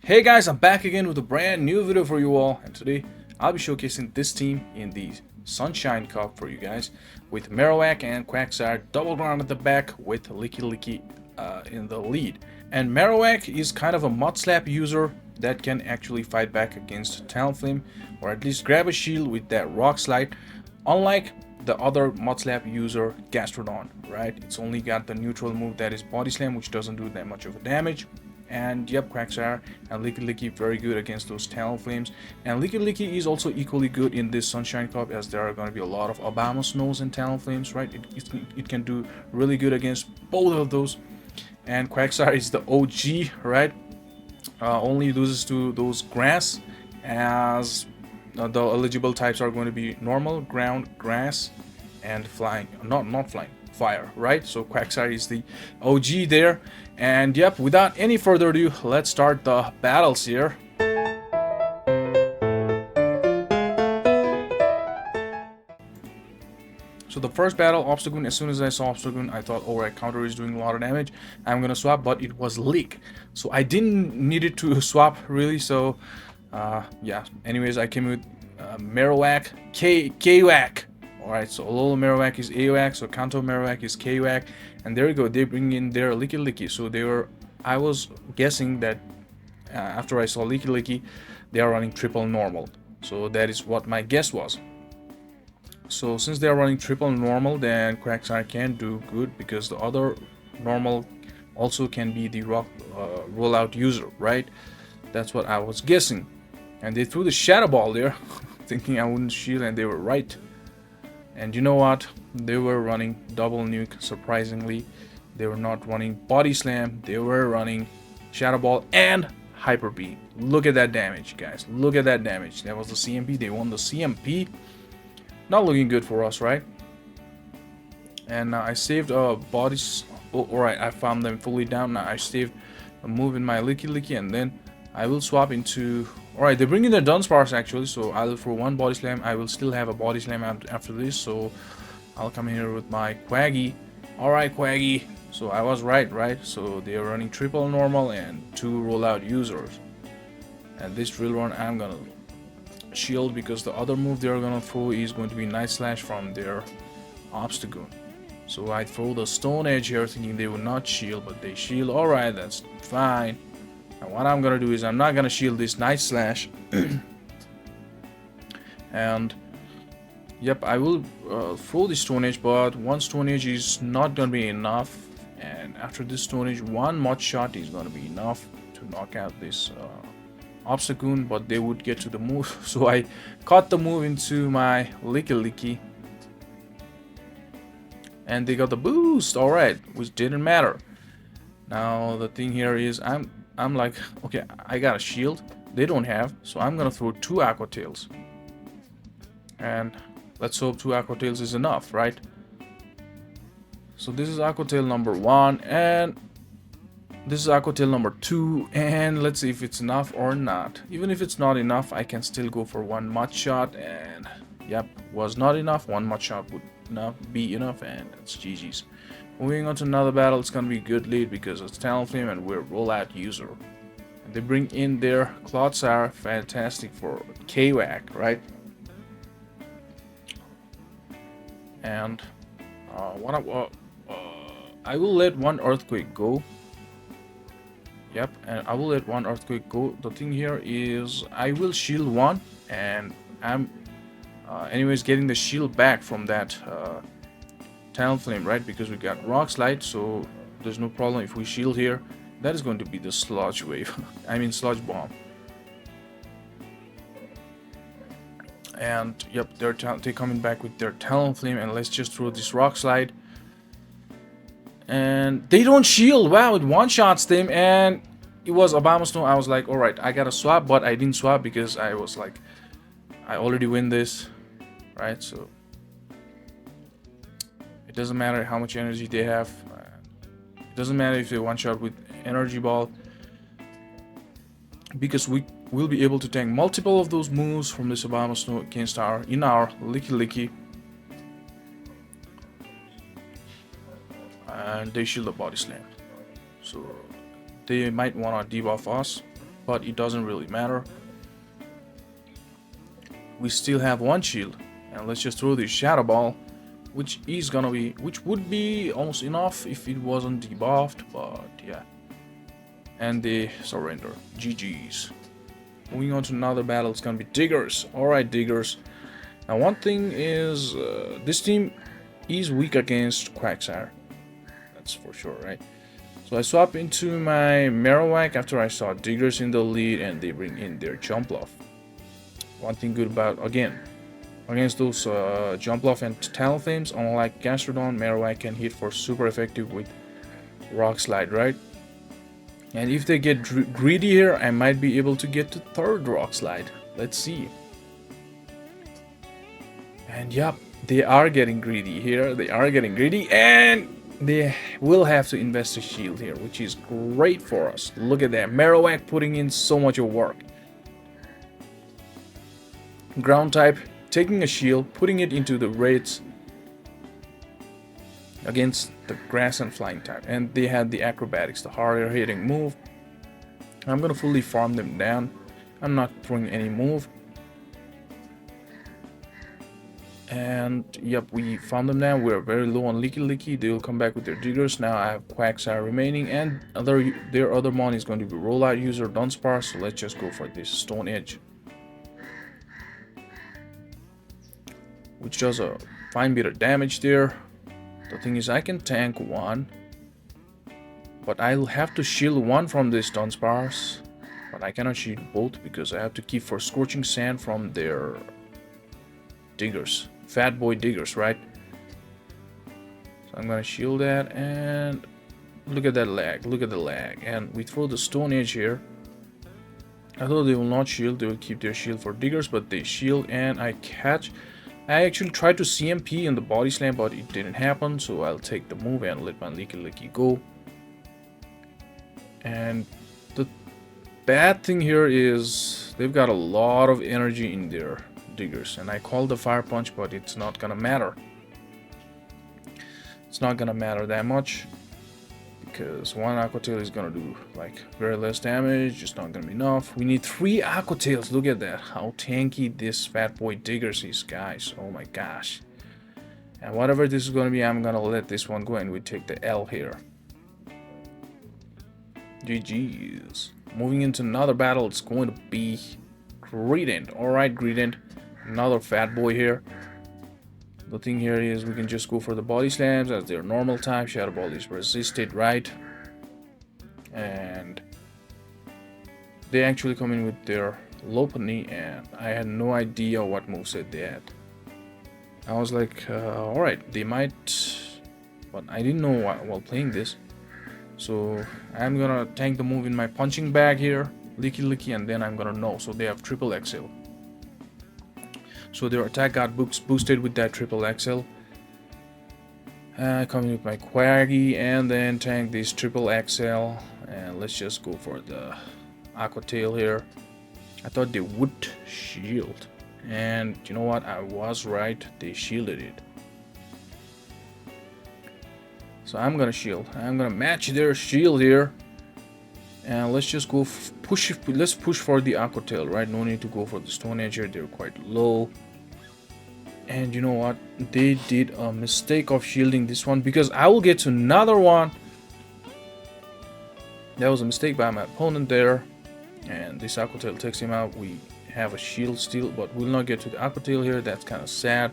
Hey guys, I'm back again with a brand new video for you all, and today I'll be showcasing this team in the Sunshine Cup for you guys with Marowak and Quagsire double ground at the back with Licky in the lead. And Marowak is kind of a mud slap user that can actually fight back against Talonflame or at least grab a shield with that rock slide, unlike the other mud slap user Gastrodon, right? It's only got the neutral move that is body slam, which doesn't do that much of a damage. And yep, Quagsire and Licky very good against those Talonflames. And Licky is also equally good in this Sunshine Cup, as there are going to be a lot of Obama Snows and Talonflames, right? It can do really good against both of those. And Quagsire is the OG, right? Only loses to those grass, as the eligible types are going to be normal, ground, grass, and flying. Not flying. Fire, right? So Quagsire is the OG there. And yep, without any further ado, let's start the battles here. So the first battle, Obstagoon, as soon as I saw Obstagoon, I thought, alright, counter is doing a lot of damage, I'm gonna swap, but it was Leak. So I didn't need it to swap, really, so yeah. Anyways, I came with Marowak, K-Wack. Alright, so Alola Marowak is AOAC, so Kanto Marowak is KWAC, and there you go, they bring in their Licky. So I was guessing that after I saw Licky, they are running triple normal. So that is what my guess was. So since they are running triple normal, then Quagsire can do good, because the other normal also can be the rollout user, right? That's what I was guessing. And they threw the Shadow Ball there, thinking I wouldn't shield, and they were right. And you know what? They were running double nuke, surprisingly. They were not running body slam, they were running Shadow Ball and Hyper Beam. Look at that damage, guys. Look at that damage. That was the CMP. They won the CMP. Not looking good for us, right? And I saved bodies. Oh, alright, I found them fully down. Now I saved a move in my Licky, and then I will swap into... Alright, they bring in their Dunsparce actually, so I'll for one body slam. I will still have a body slam after this, so I'll come here with my Quaggy. Alright, Quaggy. So I was right? So they are running triple normal and 2 rollout users. And this drill run, I'm gonna shield, because the other move they're gonna throw is going to be Night Slash from their Obstagoon. So I throw the Stone Edge here, thinking they would not shield, but they shield. Alright, that's fine. And what I'm gonna do is I'm not gonna shield this Night Slash. And yep, I will throw the Stone Edge, but one Stone Edge is not gonna be enough. And after this Stone Edge, one Mud Shot is gonna be enough to knock out this Obstagoon, but they would get to the move. So I caught the move into my Licky, and they got the boost. Alright, which didn't matter. Now the thing here is I'm like, okay, I got a shield. They don't have, so I'm gonna throw 2 Aqua Tails. And let's hope 2 Aqua Tails is enough, right? So this is Aqua Tail number 1, and this is Aqua Tail number 2, and let's see if it's enough or not. Even if it's not enough, I can still go for 1 Mud Shot, and yep, was not enough. 1 Mud Shot would not be enough, and that's GG's. Moving on to another battle, it's gonna be a good lead because it's Talonflame and we're rollout user. And they bring in their Quagsire, fantastic for KWAC, right? And I will let 1 Earthquake go. Yep, and I will let 1 Earthquake go. The thing here is I will shield 1, and I'm anyways getting the shield back from that Talonflame, right? Because we got Rock Slide, so there's no problem if we shield here. That is going to be the Sludge Wave. I mean Sludge Bomb. And yep, they're coming back with their Talonflame, and let's just throw this Rock Slide. And they don't shield. Wow, it one-shots them, and it was Obama Snow. I was like, alright, I gotta swap, but I didn't swap because I was like, I already win this, right? So it doesn't matter how much energy they have. It doesn't matter if they one-shot with Energy Ball, because we will be able to tank multiple of those moves from this Obama Snow against our Licky. And they shield the body slam, so they might want to debuff us. but it doesn't really matter. We still have one shield, and let's just throw this Shadow Ball, which would be almost enough if it wasn't debuffed, but yeah. And they surrender. GG's. Moving on to another battle, it's gonna be Diggers. Alright, Diggers. Now one thing is, this team is weak against Quagsire. That's for sure, right? So I swap into my Marowak after I saw Diggers in the lead and they bring in their Jumpluff. One thing good about, again, against those Jumpluff and Talonflames, unlike Gastrodon, Marowak can hit for super effective with Rock Slide, right? And if they get greedy here, I might be able to get to third Rock Slide. Let's see. And yep, they are getting greedy here. They are getting greedy, and they will have to invest a shield here, which is great for us. Look at that. Marowak putting in so much of work. Ground type, taking a shield, putting it into the raids against the grass and flying type. And they had the acrobatics, the harder hitting move. I'm gonna fully farm them down. I'm not throwing any move. And yep, we found them now. We're very low on Licky. They will come back with their Diggers. Now I have Quagsire remaining, and their other mon is going to be Rollout user Dunsparce. So let's just go for this Stone Edge, which does a fine bit of damage there. The thing is, I can tank one, but I'll have to shield one from this Dunsparce. But I cannot shield both because I have to keep for Scorching Sand from their Diggers. Fat boy Diggers, right? So I'm gonna shield that, and look at that lag. Look at the lag. And we throw the Stone Edge here. I thought they will not shield. They will keep their shield for Diggers, but they shield, and I catch. I actually tried to CMP in the Body Slam, but it didn't happen, so I'll take the move and let my Licky go. And the bad thing here is they've got a lot of energy in their Diggers, and I called the Fire Punch, but it's not gonna matter. It's not gonna matter that much because one Aqua Tail is gonna do like very less damage. Just not gonna be enough. We need 3 Aqua Tails. Look at that, how tanky this Fat Boy Diggers is, guys. Oh my gosh. And whatever this is gonna be, I'm gonna let this one go, and we take the L here. GG's. Moving into another battle, it's going to be Greedent. Alright, Greedent. Another fat boy here. The thing here is we can just go for the Body Slams as their normal type. Shadow Ball is resisted, right? And they actually come in with their Lopunny, and I had no idea what moveset they had. I was like, alright, they might, but I didn't know while playing this. So I'm gonna tank the move in my punching bag here, Licky, and then I'm gonna know. So they have triple XL. So their attack got boosted with that triple XL. Coming with my Quaggy, and then tank this triple XL. And let's just go for the Aqua Tail here. I thought they would shield, and you know what? I was right. They shielded it. So I'm gonna shield. I'm gonna match their shield here. And let's just go push. Let's push for the Aqua Tail, right? No need to go for the Stone Edge here. They're quite low. And you know what? They did a mistake of shielding this one, because I will get to another one. That was a mistake by my opponent there. And this Aqua Tail takes him out. We have a shield still, but we'll not get to the Aqua Tail here. That's kind of sad.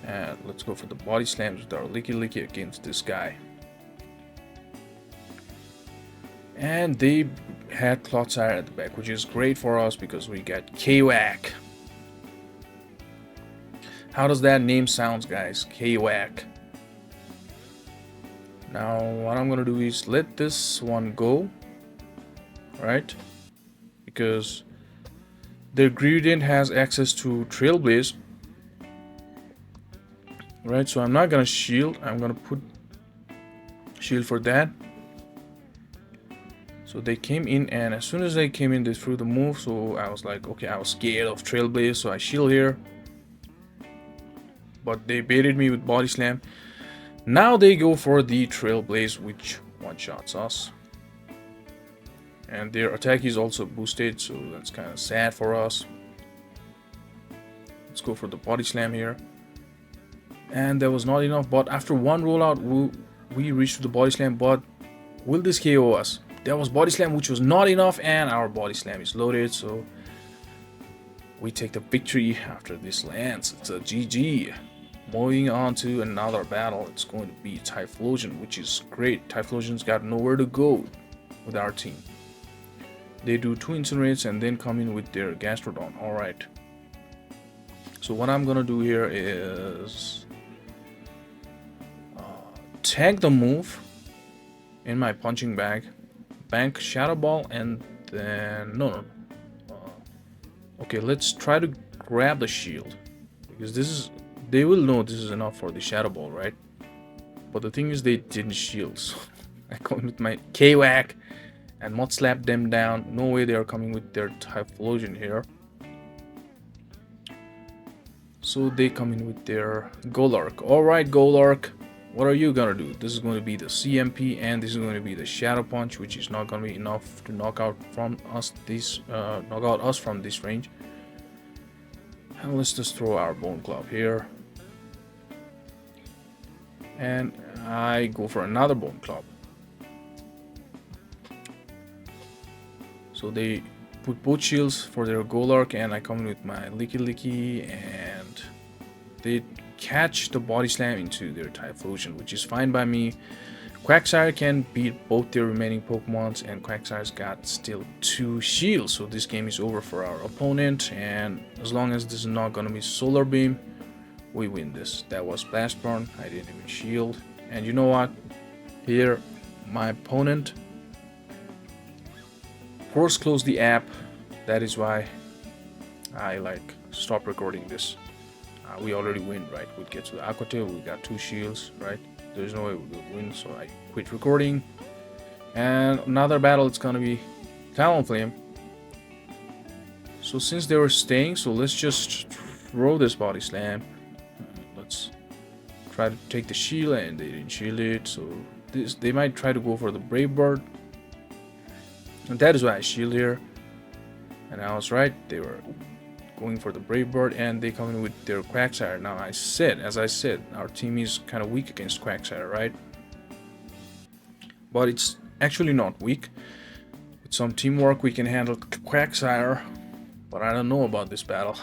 And let's go for the Body Slams with our Licky against this guy. And they had Quagsire at the back, which is great for us because we got Kwak. How does that name sound, guys? Kwak. Now what I'm gonna do is let this one go, right? Because their Greedent has access to Trailblaze, right? So I'm not gonna shield. I'm gonna put shield for that. So they came in, and as soon as they came in, they threw the move. So I was like, okay, I was scared of Trailblaze, so I shield here. But they baited me with Body Slam. Now they go for the Trailblaze, which one-shots us. And their attack is also boosted, so that's kind of sad for us. Let's go for the body slam here. And that was not enough, but after one rollout we reached the body slam. But will this KO us? That was body slam, which was not enough, and our body slam is loaded, so we take the victory after this lands. It's a GG. Moving on to another battle, it's going to be Typhlosion, which is great. Typhlosion's got nowhere to go with our team. They do 2 Incinerates and then come in with their Gastrodon. Alright. So what I'm gonna do here is tag the move in my punching bag, bank Shadow Ball, and then okay, let's try to grab the shield, because this is, they will know this is enough for the Shadow Ball, right? But the thing is, they didn't shield, so I come with my K-Whack and Mud Slap them down. No way they are coming with their Typhlosion here. So they come in with their Golurk. Alright, Golurk, what are you gonna do? This is going to be the CMP, and this is going to be the Shadow Punch, which is not going to be enough to knock out us from this range. And let's just throw our Bone Club here. And I go for another Bone Club. So they put both shields for their Golurk, and I come in with my Licky, and they catch the body slam into their Typhlosion, which is fine by me. Quagsire can beat both their remaining Pokemons, and Quagsire's got still 2 shields, so this game is over for our opponent. And as long as this is not gonna be Solar Beam, we win this. That was Blast Burn. I didn't even shield. And you know what? Here, my opponent force closed the app. That is why I stop recording this. We already win, right? We'll get to the Aqua Tail. We got 2 shields, right? There's no way we'll win, so I quit recording. And another battle, it's gonna be Talonflame. So since they were staying, so let's just throw this body slam. Let's try to take the shield, and they didn't shield it. So they might try to go for the Brave Bird, and that is why I shield here. And I was right. They were going for the Brave Bird, and they come in with their Quagsire. Now as I said, our team is kind of weak against Quagsire, right? But it's actually not weak. With some teamwork, we can handle Quagsire. But I don't know about this battle.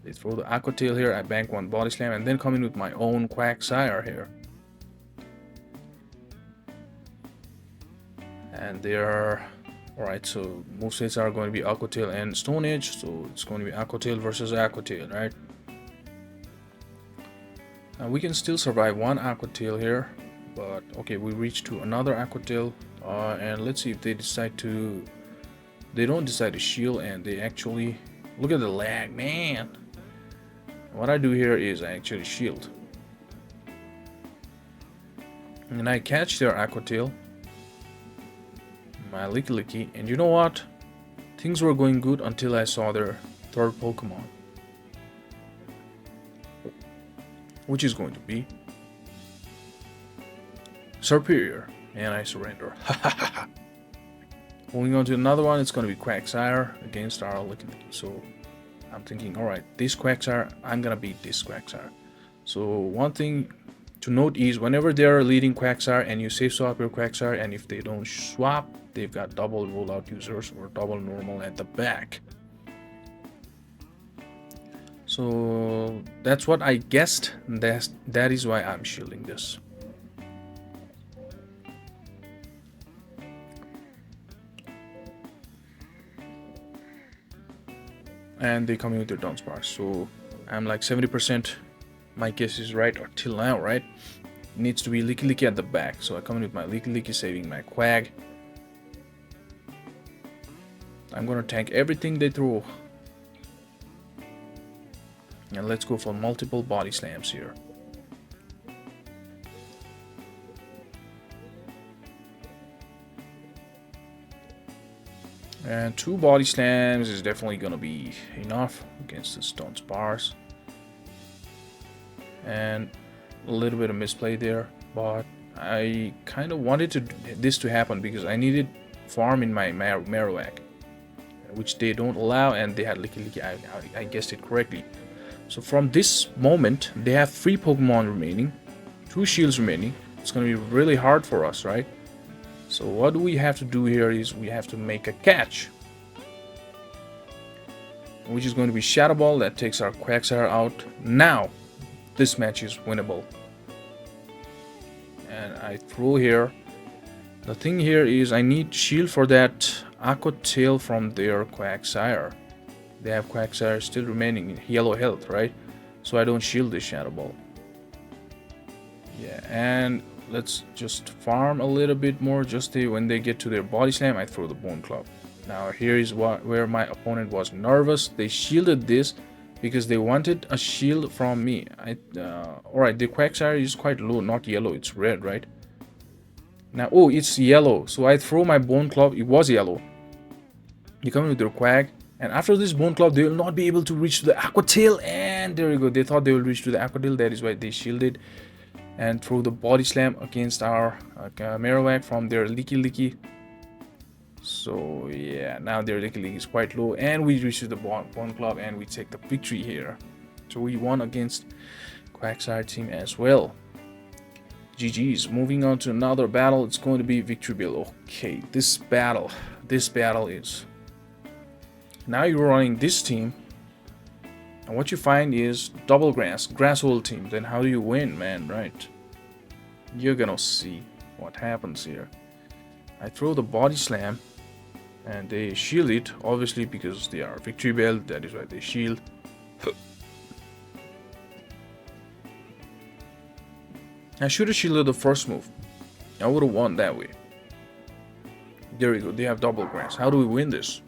They throw the Aqua Tail here. I bank 1 body slam, and then come in with my own Quagsire here. And they're alright, so movesets are going to be Aqua Tail and Stone Edge, so it's going to be Aqua Tail versus Aqua Tail, right? And we can still survive 1 Aqua Tail here, but okay, we reach to another Aqua Tail, and let's see if they decide to. They don't decide to shield, and they actually look at the lag, man. What I do here is I actually shield, and I catch their Aqua Tail. My Licky, and you know what? Things were going good until I saw their 3rd Pokemon, which is going to be Serperior, and I surrender. Moving on to another one, it's going to be Quagsire against our Licky. So I'm thinking, alright, this Quagsire, I'm gonna beat this Quagsire. So one thing to note is, whenever they're leading Quagsire and you safe swap your Quagsire, and if they don't swap, they've got double rollout users or double normal at the back. So that's what I guessed. That is why I'm shielding this. And they come in with their Dunsparce. So I'm like 70%. My guess is right till now, right? It needs to be Licky at the back. So I come in with my Licky saving my Quag. I'm gonna tank everything they throw. And let's go for multiple body slams here. And 2 body slams is definitely gonna be enough against the Dunsparce. And a little bit of misplay there, but I kind of wanted this to happen because I needed farm in my Marowak, which they don't allow, and they had Licky. I guessed it correctly. So from this moment, they have 3 Pokemon remaining, 2 shields remaining. It's gonna be really hard for us, right? So what we have to do here is we have to make a catch, which is going to be Shadow Ball that takes our Quagsire out. Now, this match is winnable. And I throw here. The thing here is I need shield for that Aqua Tail from their Quagsire. They have Quagsire still remaining in yellow health, right? So I don't shield this Shadow Ball. Yeah, and let's just farm a little bit more. Just when they get to their Body Slam, I throw the Bone Club. Now here is where my opponent was nervous. They shielded this because they wanted a shield from me. Alright, the Quagsire is quite low, not yellow, it's red, right? Now, oh, it's yellow. So I throw my Bone Club. It was yellow. You come in with their Quag, and after this Bone Club, they will not be able to reach to the Aqua Tail. And there you go. They thought they will reach to the Aqua Tail. That is why they shielded and throw the Body Slam against our Marowak from their Licky. So yeah, now their Licky is quite low, and we reach to the Bone Club, and we take the victory here. So we won against Quagsire team as well. GG's. Moving on to another battle. It's going to be Victory Bill. Okay, this battle is, now you're running this team, and what you find is double grass hole team. Then how do you win, man? Right? You're gonna see what happens here. I throw the Body Slam, and they shield it, obviously because they are Victory Bell. That is why they shield. I should have shielded the first move. I would have won that way. There we go. They have double grass. How do we win this?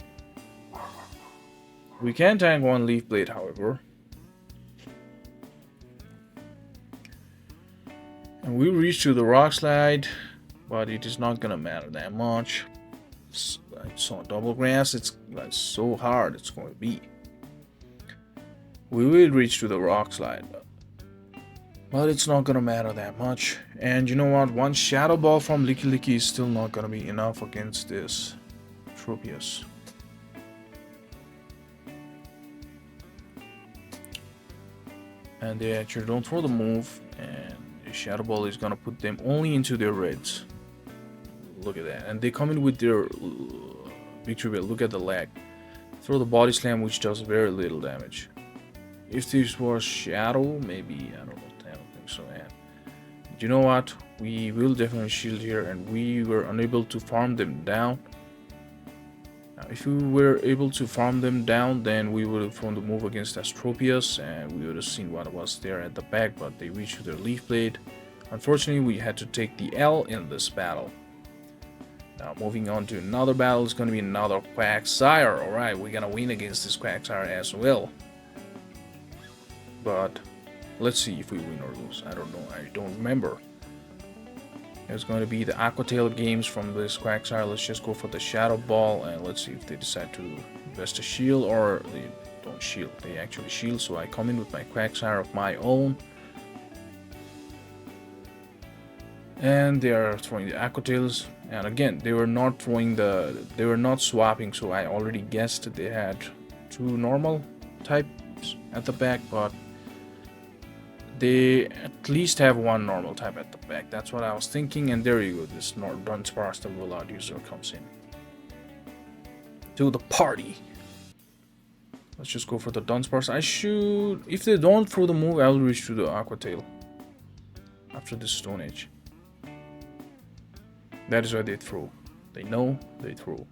We can tank one Leaf Blade, however. And we reach to the Rock Slide, but it is not gonna matter that much. So double grass, it's so hard it's going to be. We will reach to the Rock Slide, but it's not gonna matter that much. And you know what? One Shadow Ball from Licky is still not gonna be enough against this Tropius. And they actually don't throw the move, and the Shadow Ball is gonna put them only into their reds. Look at that. And they come in with their Victory Bell. Look at the lag. Throw the Body Slam, which does very little damage. If this was Shadow, maybe, I don't think so. And you know what? We will definitely shield here, and we were unable to farm them down. Now, if we were able to farm them down, then we would have thrown the move against Astropius, and we would have seen what was there at the back, but they reached their Leaf Blade. Unfortunately, we had to take the L in this battle. Now, moving on to another battle, it's going to be another Quagsire. Alright, we're going to win against this Quagsire as well. But let's see if we win or lose. I don't know. I don't remember. It's going to be the Aqua Tail games from this Quagsire. Let's just go for the Shadow Ball, and let's see if they decide to invest a shield, or they don't shield. They actually shield, so I come in with my Quagsire of my own. And they are throwing the Aqua Tails. And again, they were not swapping, so I already guessed they had 2 normal types at the back, but they at least have 1 normal type at the back. That's what I was thinking, and there you go. This Dunsparce, the rollout user, comes in to the party. Let's just go for the Dunsparce. I should, if they don't throw the move, I'll reach to the Aqua Tail after the Stone Age. That is why they throw. They know they throw.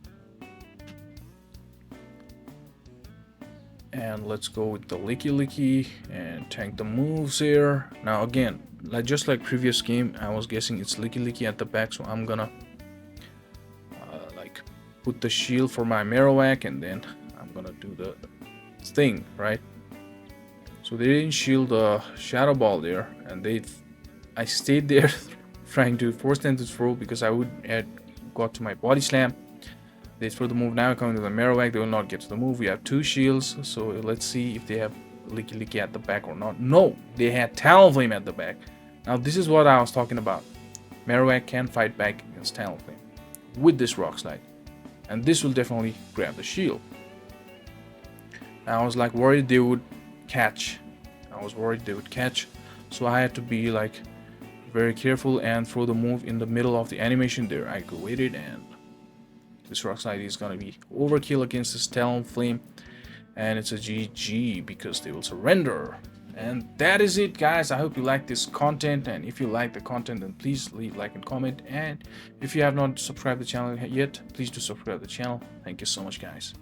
And let's go with the Licky and tank the moves here. Now again, just like previous game, I was guessing it's Licky at the back, so I'm gonna put the shield for my Marowak, and then I'm gonna do the thing, right? So they didn't shield the Shadow Ball there, and I stayed there trying to force them to throw because I would have got to my Body Slam. They throw the move now, coming to the Marowak. They will not get to the move. We have 2 shields, so let's see if they have Licky at the back or not. No, they had Talonflame at the back. Now this is what I was talking about. Marowak can fight back against Talonflame with this Rock Slide. and this will definitely grab the shield. I was like worried they would catch. So I had to be like very careful and throw the move in the middle of the animation. There I go with it, and this Rock Slide is gonna be overkill against this Talonflame, and it's a GG because they will surrender. And that is it, guys. I hope you like this content, and if you like the content, then please leave like and comment, and if you have not subscribed the channel yet, please do subscribe the channel. Thank you so much, guys.